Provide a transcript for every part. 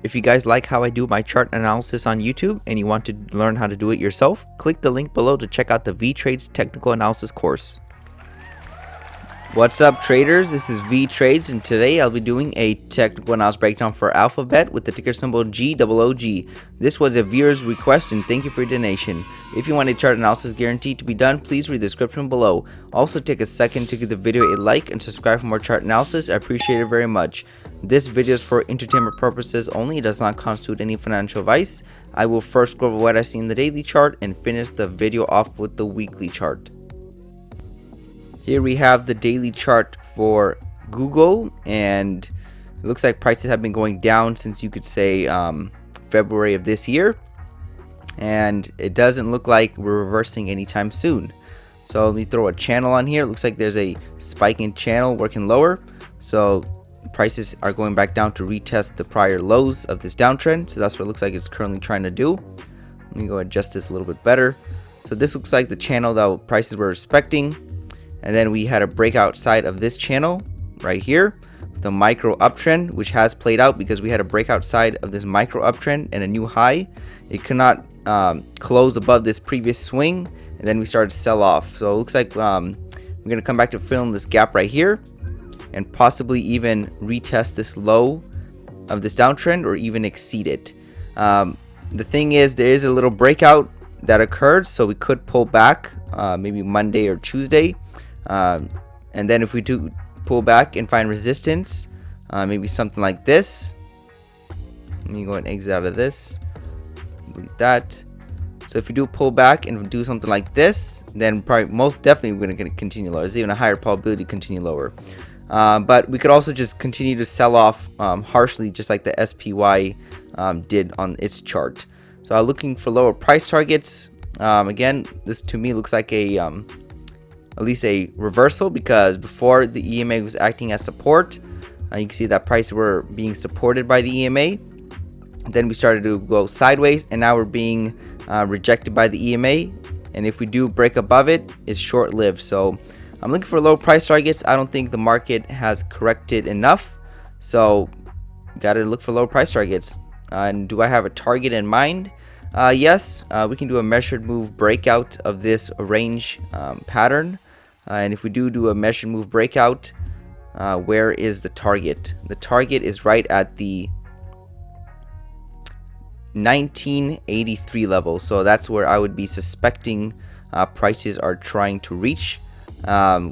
If you guys like how I do my chart analysis on YouTube and you want to learn how to do it yourself, click the link below to check out the Vee Trades technical analysis course. What's up traders, this is Vee Trades and today I'll be doing a technical analysis breakdown for Alphabet with the ticker symbol GOOG. This was a viewer's request and thank you for your donation. If you want a chart analysis guaranteed to be done, please read the description below. Also take a second to give the video a like and subscribe for more chart analysis. I appreciate it very much. This video is for entertainment purposes only. It does not constitute any financial advice. I will first go over what I see in the daily chart and finish the video off with the weekly chart. Here we have the daily chart for Google, and it looks like prices have been going down since, you could say, February of this year, and it doesn't look like we're reversing anytime soon. So let me throw a channel on here. It looks like there's a spiking channel working lower, so prices are going back down to retest the prior lows of this downtrend. So that's what it looks like it's currently trying to do. Let me go adjust this a little bit better. So this looks like the channel that prices were respecting. And then we had a breakout side of this channel right here, the micro uptrend, which has played out because we had a breakout side of this micro uptrend and a new high. It could not close above this previous swing, and then we started to sell off. So it looks like we're going to come back to fill in this gap right here and possibly even retest this low of this downtrend or even exceed it. The thing is, there is a little breakout that occurred, so we could pull back maybe Monday or Tuesday. And then if we do pull back and find resistance, maybe something like this. Let me go and exit out of this. Delete that. So if we do pull back and do something like this, then probably most definitely we're going to continue lower. There's even a higher probability to continue lower. But we could also just continue to sell off harshly, just like the SPY did on its chart. So I'm looking for lower price targets. Again, this to me looks like a at least a reversal, because before the EMA was acting as support, you can see that prices were being supported by the EMA. Then we started to go sideways, and now we're being rejected by the EMA. And if we do break above it, it's short-lived. So I'm looking for low price targets. I don't think the market has corrected enough, so gotta look for low price targets. And do I have a target in mind? Yes, we can do a measured move breakout of this range pattern. And if we do a measured move breakout, where is the target? The target is right at the 1983 level. So that's where I would be suspecting prices are trying to reach.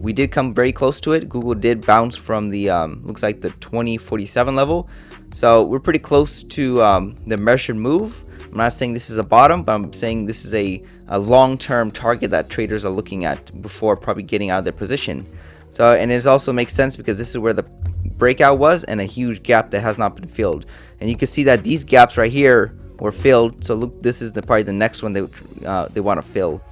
We did come very close to it. Google did bounce from the looks like the 2047 level. So we're pretty close to the measured move. I'm not saying this is a bottom, but I'm saying this is a long-term target that traders are looking at before probably getting out of their position. So, and it also makes sense because this is where the breakout was and a huge gap that has not been filled. And you can see that these gaps right here were filled. So look, this is probably the next one they want to fill.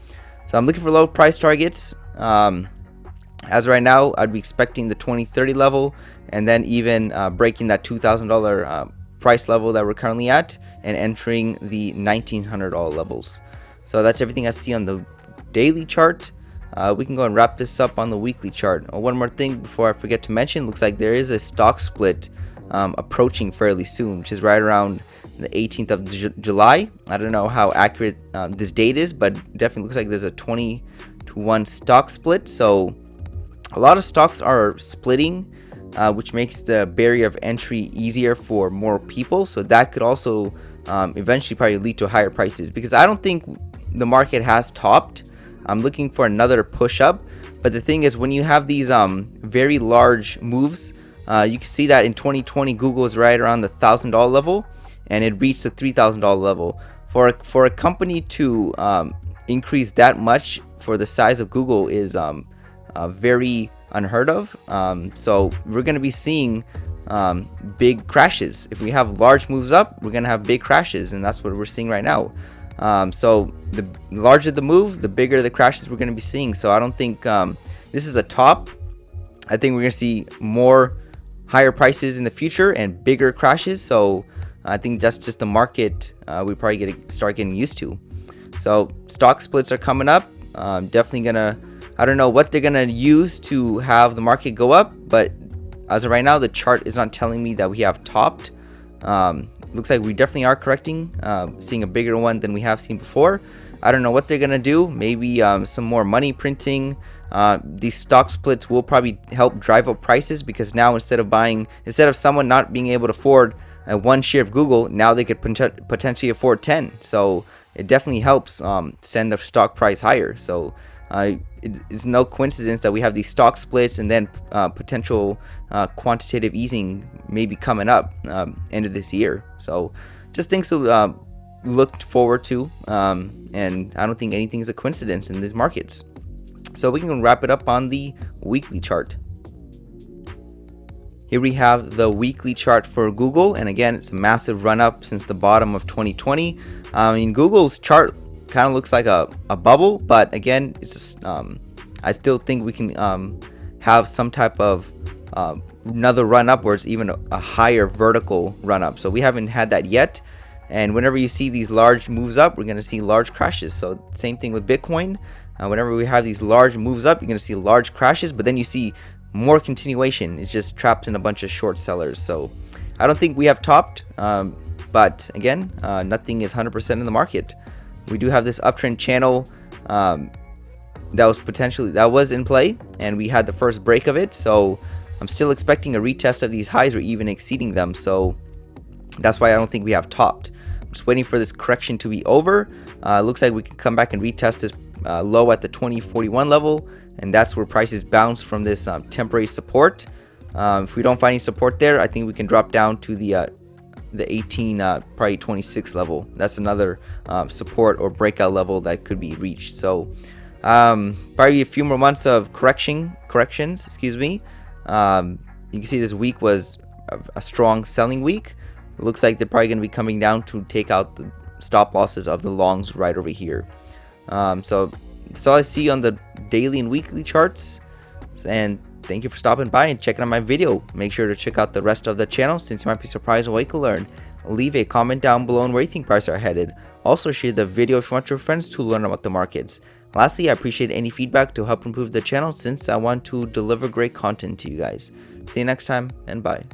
So I'm looking for low price targets. As right now, I'd be expecting the 2030 level, and then even breaking that $2,000 price level that we're currently at, and entering the $1,900 levels. So that's everything I see on the daily chart. We can go and wrap this up on the weekly chart. One more thing before I forget to mention, looks like there is a stock split approaching fairly soon, which is right around the 18th of July. I don't know how accurate this date is, but definitely looks like there's a 20-to-1 stock split. So a lot of stocks are splitting, which makes the barrier of entry easier for more people. So that could also eventually probably lead to higher prices, because I don't think the market has topped. I'm looking for another push up. But the thing is, when you have these very large moves, you can see that in 2020 Google is right around the $1,000 level, and it reached the $3,000 level. For a company to increase that much for the size of Google is very unheard of. So we're going to be seeing big crashes. If we have large moves up, we're going to have big crashes, and that's what we're seeing right now. So the larger the move, the bigger the crashes we're going to be seeing. So I don't think this is a top. I think we're going to see more higher prices in the future and bigger crashes. So I think that's just the market we probably start getting used to. So stock splits are coming up. Definitely gonna, I don't know what they're gonna use to have the market go up, but as of right now, the chart is not telling me that we have topped. Looks like we definitely are correcting, seeing a bigger one than we have seen before. I don't know what they're gonna do. Maybe some more money printing. These stock splits will probably help drive up prices, because now instead of someone not being able to afford one share of Google, now they could potentially afford 10. So it definitely helps send the stock price higher. So it's no coincidence that we have these stock splits, and then potential quantitative easing maybe coming up end of this year. So just things to look forward to, and I don't think anything is a coincidence in these markets. So we can wrap it up on the weekly chart. Here we have the weekly chart for Google, and again, it's a massive run up since the bottom of 2020. I mean, Google's chart kind of looks like a bubble, but again, it's just, I still think we can have some type of another run up where it's even a higher vertical run up. So we haven't had that yet, and whenever you see these large moves up, we're going to see large crashes. So same thing with Bitcoin. Whenever we have these large moves up, you're going to see large crashes, but then you see more continuation. It's just trapped in a bunch of short sellers. So I don't think we have topped, but again, nothing is 100% in the market. We do have this uptrend channel that was in play, and we had the first break of it. So I'm still expecting a retest of these highs or even exceeding them. So that's why I don't think we have topped. I'm just waiting for this correction to be over. Looks like we can come back and retest this low at the 2041 level, and that's where prices bounce from this temporary support. If we don't find any support there, I think we can drop down to the 18 probably 26 level. That's another support or breakout level that could be reached. So probably a few more months of corrections, excuse me. You can see this week was a strong selling week. It looks like they're probably going to be coming down to take out the stop losses of the longs right over here. So that's all I see on the daily and weekly charts. And thank you for stopping by and checking out my video. Make sure to check out the rest of the channel, since you might be surprised on what you can learn. Leave a comment down below on where you think prices are headed. Also share the video if you want your friends to learn about the markets. Lastly, I appreciate any feedback to help improve the channel, since I want to deliver great content to you guys. See you next time, and bye.